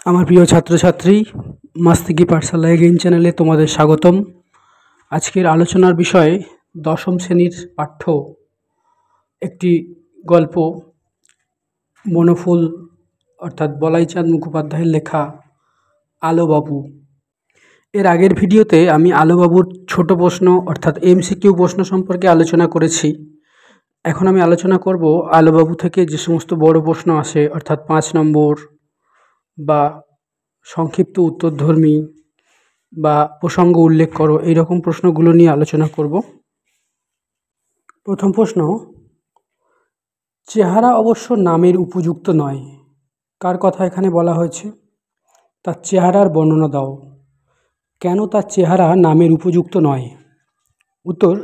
আমার প্রিয় ছাত্রছাত্রী, মাস্তিকি পাঠশালা এগেইন চ্যানেলে তোমাদের স্বাগতম। আজকের আলোচনার বিষয় দশম শ্রেণীর পাঠ্য একটি গল্প, বনফুল অর্থাৎ বলাইচাঁদ মুখোপাধ্যায়ের লেখা আলোবাবু। এর আগের ভিডিওতে আমি আলোবাবুর ছোট প্রশ্ন অর্থাৎ এমসিকিউ প্রশ্ন সম্পর্কে আলোচনা করেছি। এখন আমি আলোচনা করব আলোবাবু থেকে যে সমস্ত বড় প্রশ্ন আসে অর্থাৎ 5 নম্বর বা সংক্ষিপ্ত উত্তরধর্মী বা প্রসঙ্গ উল্লেখ করো, এইরকম প্রশ্নগুলো নিয়ে আলোচনা করব। প্রথম প্রশ্ন, চেহারা অবশ্য নামের উপযুক্ত নয়। কার কথা এখানে বলা হয়েছে? তার চেহারার বর্ণনা দাও। কেন তার চেহারা নামের উপযুক্ত নয়? উত্তর,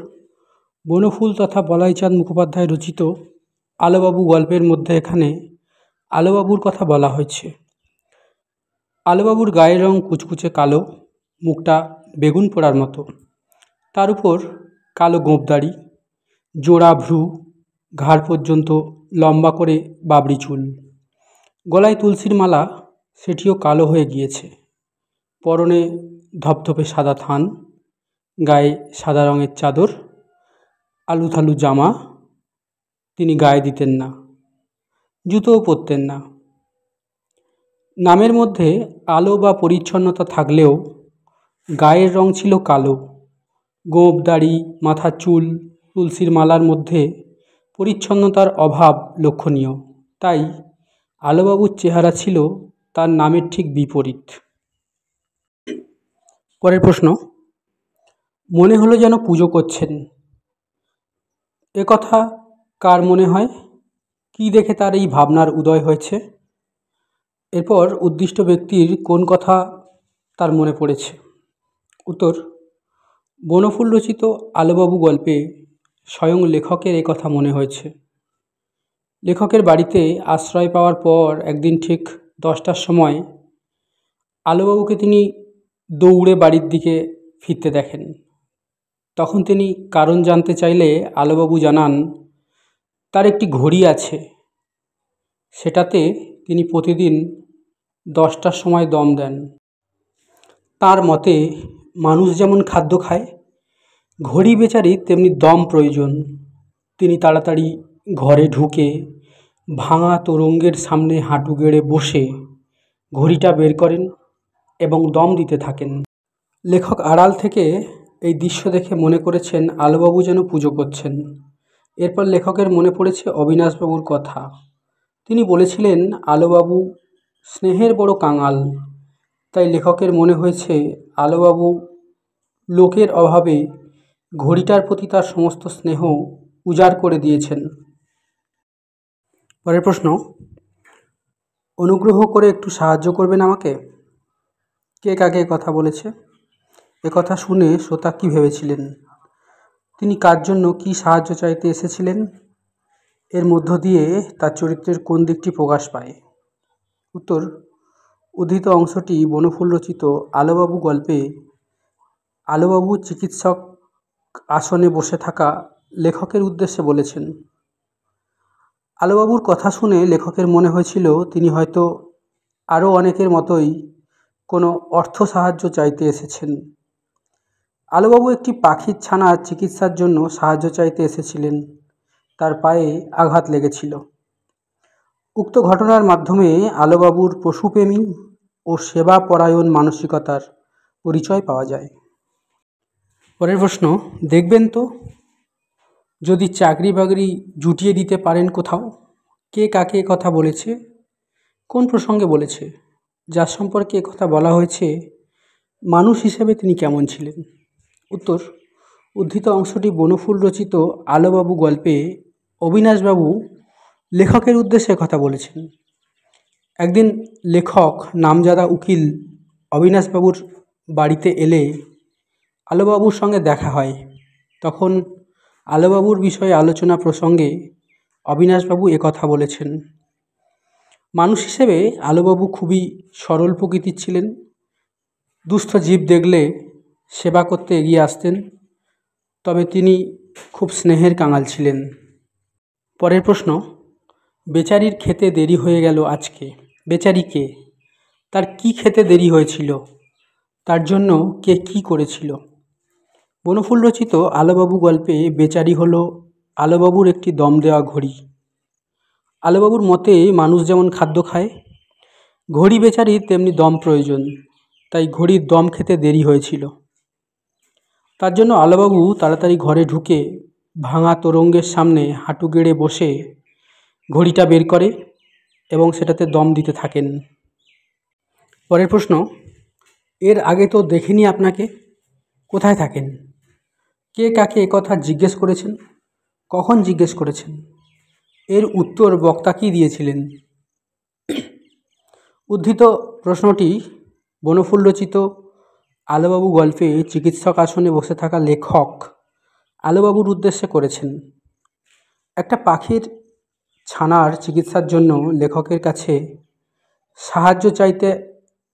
বনফুল তথা বলাইচাঁদ মুখোপাধ্যায় রচিত আলোবাবু গল্পের মধ্যে এখানে আলোবাবুর কথা বলা হয়েছে। আলোবাবুর গায়ের রং কুচকুচে কালো, মুখটা বেগুন পোড়ার মতো, তার উপর কালো গোঁপদাড়ি, জোড়া ভ্রু, ঘাড় পর্যন্ত লম্বা করে বাবরি চুল, গলায় তুলসীর মালা, সেটিও কালো হয়ে গিয়েছে, পরনে ধপধপে সাদা থান, গায়ে সাদা রঙের চাদর, আলুথালু জামা তিনি গায়ে দিতেন না, জুতোও পরতেন না। নামের মধ্যে আলো বা পরিচ্ছন্নতা থাকলেও গায়ের রং ছিল কালো। গোঁপ দাড়ি, মাথার চুল, তুলসীর মালার মধ্যে পরিচ্ছন্নতার অভাব লক্ষণীয়। তাই আলোবাবুর চেহারা ছিল তার নামের ঠিক বিপরীত। পরের প্রশ্ন, মনে হলো যেন পুজো করছেন। এ কথা কার মনে হয়? কি দেখে তার এই ভাবনার উদয় হয়েছে? এরপর উদ্দিষ্ট ব্যক্তির কোন কথা তার মনে পড়েছে? উত্তর, বনফুল রচিত আলোবাবু গল্পে স্বয়ং লেখকের এ কথা মনে হয়েছে। লেখকের বাড়িতে আশ্রয় পাওয়ার পর একদিন ঠিক 10টার সময় আলোবাবুকে তিনি দৌড়ে বাড়ির দিকে ফিরতে দেখেন। তখন তিনি কারণ জানতে চাইলে আলোবাবু জানান তার একটি ঘড়ি আছে, সেটাতে তিনি প্রতিদিন 10টার সময় দম দেন। তার মতে মানুষ যেমন খাদ্য খায়, ঘড়ি বেচারির তেমনি দম প্রয়োজন। তিনি তাড়াতাড়ি ঘরে ঢুকে ভাঙা তোরঙ্গের সামনে হাঁটু গেড়ে বসে ঘড়িটা বের করেন এবং দম দিতে থাকেন। লেখক আড়াল থেকে এই দৃশ্য দেখে মনে করেছেন আলোবাবু যেন পুজো করছেন। এরপর লেখকের মনে পড়েছে অবিনাশবাবুর কথা। তিনি বলেছিলেন আলোবাবু স্নেহের বড় কাঙাল। তাই লেখকের মনে হয়েছে আলোবাবু লোকের অভাবে ঘড়িটার প্রতি তার সমস্ত স্নেহ উজাড় করে দিয়েছেন। পরের প্রশ্ন, অনুগ্রহ করে একটু সাহায্য করবেন আমাকে। কে কাকে কথা বলেছে? কথা শুনে শ্রোতা কী ভেবেছিলেন? তিনি কার জন্য কী সাহায্য চাইতে এসেছিলেন? এর মধ্য দিয়ে তার চরিত্রের কোন দিকটি প্রকাশ পায়? উত্তর, উদ্ধৃত অংশটি বনফুল রচিত আলোবাবু গল্পে আলোবাবু চিকিৎসক আসনে বসে থাকা লেখকের উদ্দেশ্যে বলেছেন। আলোবাবুর কথা শুনে লেখকের মনে হয়েছিল তিনি হয়তো আরও অনেকের মতোই কোনো অর্থ সাহায্য চাইতে এসেছেন। আলোবাবু একটি পাখির ছানার চিকিৎসার জন্য সাহায্য চাইতে এসেছিলেন। তার পায়ে আঘাত লেগেছিল। উক্ত ঘটনার মাধ্যমে আলোবাবুর পশুপ্রেমী ও সেবাপরায়ণ মানসিকতার পরিচয় পাওয়া যায়। পরের প্রশ্ন, দেখবেন তো যদি চাকরি বাকরি জুটিয়ে দিতে পারেন কোথাও। কে কাকে কথা বলেছে? কোন প্রসঙ্গে বলেছে? যার সম্পর্কে কথা বলা হয়েছে মানুষ হিসেবে তিনি কেমন ছিলেন? উত্তর, উদ্ধৃত অংশটি বনফুল রচিত আলোবাবু গল্পে অবিনাশবাবু লেখকের উদ্দেশ্যে কথা বলেছেন। একদিন লেখক নামজাদা উকিল অবিনাশবাবুর বাড়িতে এলে আলোবাবুর সঙ্গে দেখা হয়। তখন আলোবাবুর বিষয়ে আলোচনা প্রসঙ্গে অবিনাশবাবু কথা বলেছেন। মানুষ হিসেবে আলোবাবু খুবই সরল প্রকৃতির ছিলেন। দুস্থ জীব দেখলে সেবা করতে এগিয়ে আসতেন। তবে তিনি খুব স্নেহের কাঙাল ছিলেন। পরের প্রশ্ন, বেচারির খেতে দেরি হয়ে গেল আজকে। বেচারি কে? তার কি খেতে দেরি হয়েছিল, তার জন্য কে কি করেছিল। বনফুল রচিত আলোবাবু গল্পে বেচারি হলো আলোবাবুর একটি দম দেওয়া ঘড়ি। আলোবাবুর মতে মানুষ যেমন খাদ্য খায়, ঘড়ি বেচারির তেমনি দম প্রয়োজন, তাই ঘড়ির দম খেতে দেরি হয়েছিল। তার জন্য আলোবাবু তাড়াতাড়ি ঘরে ঢুকে ভাঙা তোরঙ্গের সামনে হাঁটু গেড়ে বসে ঘড়িটা বের করে এবং সেটাতে দম দিতে থাকেন। পরের প্রশ্ন, এর আগে তো দেখিনি আপনাকে, কোথায় থাকেন? কে কাকে একথা জিজ্ঞেস করেছেন? কখন জিজ্ঞেস করেছেন? এর উত্তর বক্তা কী দিয়েছিলেন? উদ্ধৃত প্রশ্নটি বনফুল রচিত আলোবাবু গল্পে চিকিৎসক আসনে বসে থাকা লেখক আলোবাবুর উদ্দেশ্যে করেছেন। একটা পাখির ছানার চিকিৎসার জন্য লেখকের কাছে সাহায্য চাইতে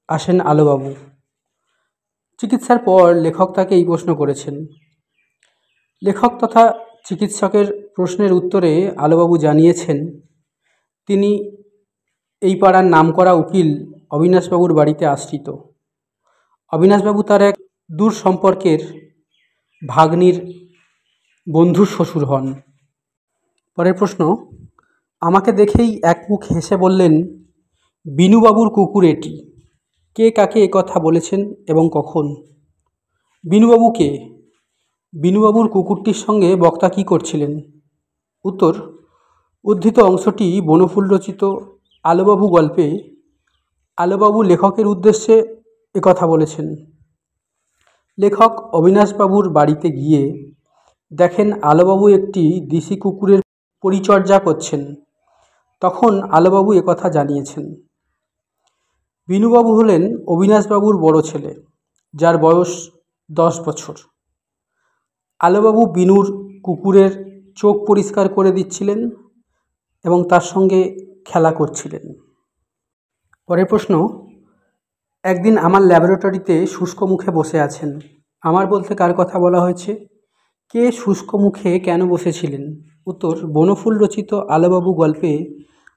আসেন আলোবাবু। চিকিৎসার পর লেখক তাকে এই প্রশ্ন করেছেন। লেখক তথা চিকিৎসকের প্রশ্নের উত্তরে আলোবাবু জানিয়েছেন তিনি এই পাড়ার নামকরা উকিল অবিনাশবাবুর বাড়িতে আশ্রিত। অবিনাশবাবু তার এক দূর সম্পর্কের ভাগ্নির বন্ধুর শ্বশুর হন। পরের প্রশ্ন, আমাকে দেখেই একমুখ হেসে বললেন, বিনুবাবুর কুকুর এটি। কে কাকে একথা বলেছেন এবং কখন? বিনুবাবু কে? বিনুবাবুর কুকুরটির সঙ্গে বক্তা কী করছিলেন? উত্তর, উদ্ধৃত অংশটি বনফুল রচিত আলোবাবু গল্পে আলোবাবু লেখকের উদ্দেশ্যে একথা বলেছেন। লেখক অবিনাশবাবুর বাড়িতে গিয়ে দেখেন আলোবাবু একটি দেশি কুকুরের পরিচর্যা করছেন। তখন আলোবাবু একথা জানিয়েছেন। বিনুবাবু হলেন অবিনাশবাবুর বড় ছেলে, যার বয়স 10 বছর। আলোবাবু বিনুর কুকুরের চোখ পরিষ্কার করে দিচ্ছিলেন এবং তার সঙ্গে খেলা করছিলেন। পরের প্রশ্ন, একদিন আমার ল্যাবরেটরিতে শুষ্ক মুখে বসে আছেন। আমার বলতে কার কথা বলা হয়েছে? কে শুষ্ক মুখে কেন বসেছিলেন? উত্তর, বনফুল রচিত আলোবাবু গল্পে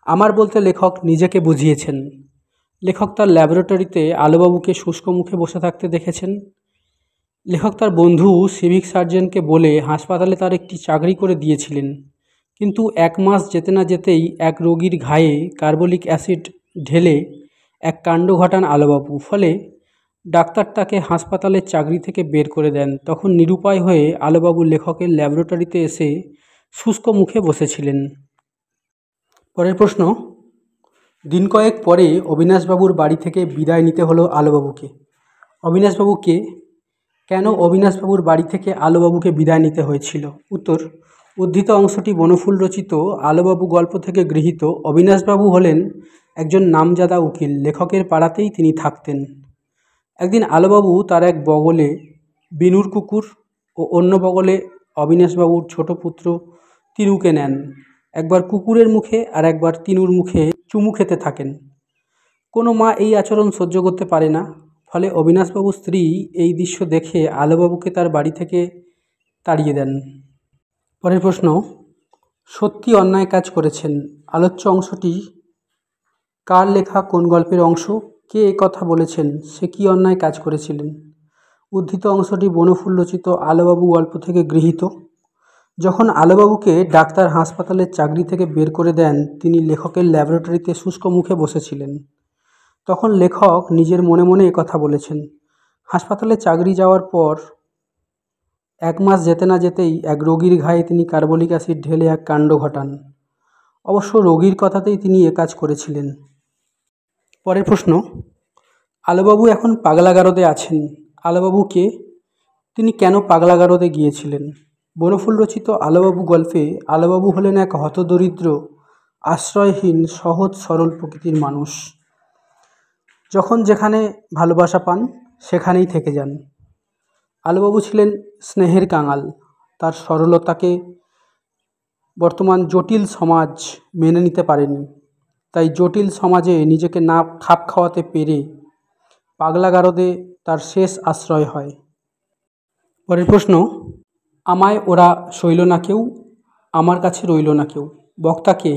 আমার বলতে লেখক নিজেকে বুঝিয়েছেন। লেখক তার ল্যাবরেটরিতে আলোবাবুকে শুষ্ক মুখে বসে থাকতে দেখেছেন। লেখক তার বন্ধু সিভিক সার্জনকে বলে হাসপাতালে তার একটি চাকরি করে দিয়েছিলেন, কিন্তু 1 মাস যেতে না যেতেই এক রোগীর ঘায়ে কার্বলিক অ্যাসিড ঢেলে এক কাণ্ড ঘটান আলোবাবু। ফলে ডাক্তার তাকে হাসপাতালের চাকরি থেকে বের করে দেন। তখন নিরুপায় হয়ে আলোবাবু লেখকের ল্যাবরেটরিতে এসে শুষ্ক মুখে বসেছিলেন। পরের প্রশ্ন, দিন কয়েক পরে অবিনাশবাবুর বাড়ি থেকে বিদায় নিতে হলো আলোবাবুকে। অবিনাশবাবু কে? কেন অবিনাশবাবুর বাড়ি থেকে আলোবাবুকে বিদায় নিতে হয়েছিল? উত্তর, উদ্ধৃত অংশটি বনফুল রচিত আলোবাবু গল্প থেকে গৃহীত। অবিনাশবাবু হলেন একজন নামজাদা উকিল। লেখকের পাড়াতেই তিনি থাকতেন। একদিন আলোবাবু তার এক বগলে বিনুর কুকুর ও অন্য বগলে অবিনাশবাবুর ছোট পুত্র তিনুকে নেন। একবার কুকুরের মুখে আর একবার তিনুর মুখে চুমু খেতে থাকেন। কোনো মা এই আচরণ সহ্য করতে পারে না। ফলে অবিনাশবাবুর স্ত্রী এই দৃশ্য দেখে আলোবাবুকে তার বাড়ি থেকে তাড়িয়ে দেন। পরের প্রশ্ন, সত্যি অন্যায় কাজ করেছেন। আলোচ্য অংশটি কার লেখা কোন গল্পের অংশ? কে কথা বলেছেন? সে কি অন্যায় কাজ করেছিলেন? উদ্ধৃত অংশটি বনফুল রচিত আলোবাবু গল্প থেকে গৃহীত। যখন আলোবাবুকে ডাক্তার হাসপাতালের চাকরি থেকে বের করে দেন, তিনি লেখকের ল্যাবরেটরিতে শুষ্ক মুখে বসেছিলেন। তখন লেখক নিজের মনে মনে একথা বলেছেন। হাসপাতালে চাকরি যাওয়ার পর 1 মাস যেতে না যেতেই এক রোগীর ঘায়ে তিনি কার্বলিক অ্যাসিড ঢেলে এক কাণ্ড ঘটান। অবশ্য রোগীর কথাতেই তিনি এ কাজ করেছিলেন। পরের প্রশ্ন, আলোবাবু এখন পাগলাগারদে আছেন। আলোবাবু কে? তিনি কেন পাগলাগারদে গিয়েছিলেন? বনফুল রচিত আলোবাবু গল্পে আলোবাবু হলেন এক হতদরিদ্র, আশ্রয়হীন, সহজ সরল প্রকৃতির মানুষ। যখন যেখানে ভালোবাসা পান সেখানেই থেকে যান। আলোবাবু ছিলেন স্নেহের কাঙাল। তার সরলতাকে বর্তমান জটিল সমাজ মেনে নিতে পারেনি। তাই জটিল সমাজে নিজেকে না খাপ খাওয়াতে পেরে পাগলাগারদে তার শেষ আশ্রয় হয়। পরের প্রশ্ন, আমায় ওরা সইল না কেউ, আমার কাছে রইল না কেউ। বক্তা কে?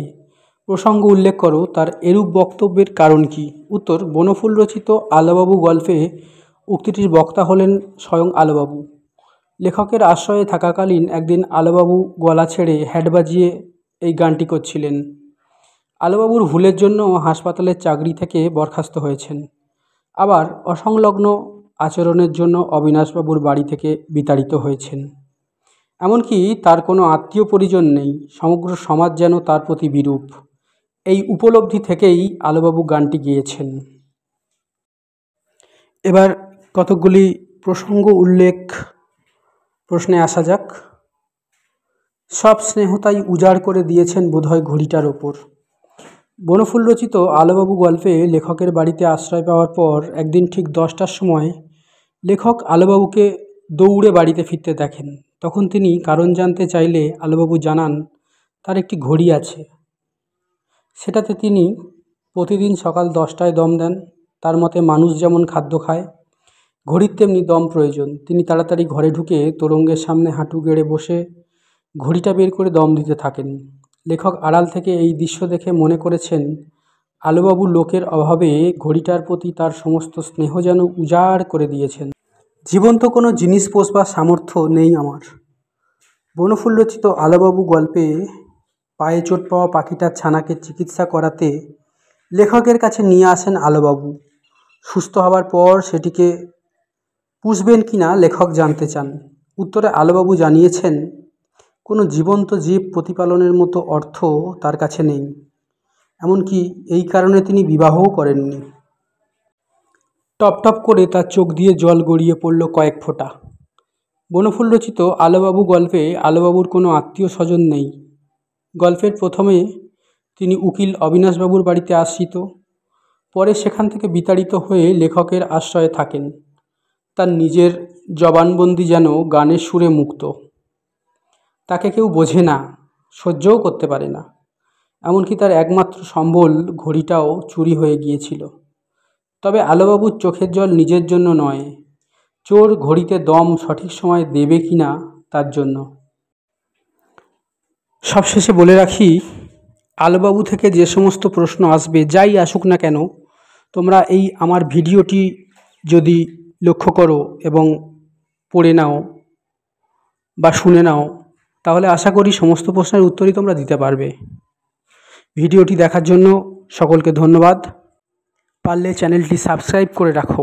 প্রসঙ্গ উল্লেখ করো, তার এরূপ বক্তব্যের কারণ কি? উত্তর, বনফুল রচিত আলোবাবু গল্পে উক্তিটির বক্তা হলেন স্বয়ং আলোবাবু। লেখকের আশ্রয়ে থাকাকালীন একদিন আলোবাবু গলা ছেড়ে হ্যাট বাজিয়ে এই গানটি করছিলেন। আলোবাবুর ভুলের জন্য হাসপাতালের চাকরি থেকে বরখাস্ত হয়েছেন, আবার অসংলগ্ন আচরণের জন্য অবিনাশবাবুর বাড়ি থেকে বিতাড়িত হয়েছেন। এমনকি তার কোনো আত্মীয় পরিজন নেই, সমগ্র সমাজ যেন তার প্রতি বিরূপ। এই উপলব্ধি থেকেই আলোবাবু গানটি গেয়েছেন। এবার কতকগুলি প্রসঙ্গ উল্লেখ প্রশ্নে আসা যাক। সব স্নেহ তাই উজাড় করে দিয়েছেন বোধহয় ঘড়িটার ওপর। বনফুল রচিত আলোবাবু গল্পে লেখকের বাড়িতে আশ্রয় পাওয়ার পর একদিন ঠিক 10টার সময় লেখক আলোবাবুকে দৌড়ে বাড়িতে ফিরতে দেখেন। তখন তিনি কারণ জানতে চাইলে আলোবাবু জানান তার একটি ঘড়ি আছে, সেটাতে তিনি প্রতিদিন সকাল 10টায় দম দেন। তার মতে মানুষ যেমন খাদ্য খায়, ঘড়ির তেমনি দম প্রয়োজন। তিনি তাড়াতাড়ি ঘরে ঢুকে তোরঙ্গের সামনে হাঁটু গেড়ে বসে ঘড়িটা বের করে দম দিতে থাকেন। লেখক আড়াল থেকে এই দৃশ্য দেখে মনে করেছেন আলোবাবু লোকের অভাবে ঘড়িটার প্রতি তার সমস্ত স্নেহ যেন উজাড় করে দিয়েছেন। জীবন্ত কোনো জিনিস পোষবার সামর্থ্য নেই আমার। বনফুল রচিত আলোবাবু গল্পে পায়ে চোট পাওয়া পাখিটার ছানাকে চিকিৎসা করাতে লেখকের কাছে নিয়ে আসেন আলোবাবু। সুস্থ হবার পর সেটিকে পুষবেন কিনা লেখক জানতে চান। উত্তরে আলোবাবু জানিয়েছেন কোনো জীবন্ত জীব প্রতিপালনের মতো অর্থ তার কাছে নেই, এমনকি এই কারণে তিনি বিবাহও করেননি। টপ টপ করে তার চোখ দিয়ে জল গড়িয়ে পড়ল কয়েক ফোঁটা। বনফুল রচিত আলোবাবু গল্পে আলোবাবুর কোনো আত্মীয় স্বজন নেই। গল্পের প্রথমে তিনি উকিল অবিনাশবাবুর বাড়িতে আশ্রিত, পরে সেখান থেকে বিতাড়িত হয়ে লেখকের আশ্রয়ে থাকেন। তার নিজের জবানবন্দি যেন গানের সুরে মুক্ত। তাকে কেউ বোঝে না, সহ্যও করতে পারে না। এমনকি তার একমাত্র সম্বল ঘড়িটাও চুরি হয়ে গিয়েছিল। তবে আলোবাবুর চোখের জল নিজের জন্য নয়, চোর ঘড়িতে দম সঠিক সময় দেবে কি না তার জন্য। সবশেষে বলে রাখি, আলোবাবু থেকে যে সমস্ত প্রশ্ন আসবে, যাই আসুক না কেন, তোমরা এই আমার ভিডিওটি যদি লক্ষ্য করো এবং পড়ে নাও বা শুনে নাও, তাহলে আশা করি সমস্ত প্রশ্নের উত্তরই তোমরা দিতে পারবে। ভিডিওটি দেখার জন্য সকলকে ধন্যবাদ। পারলে চ্যানেলটি সাবস্ক্রাইব করে রাখো।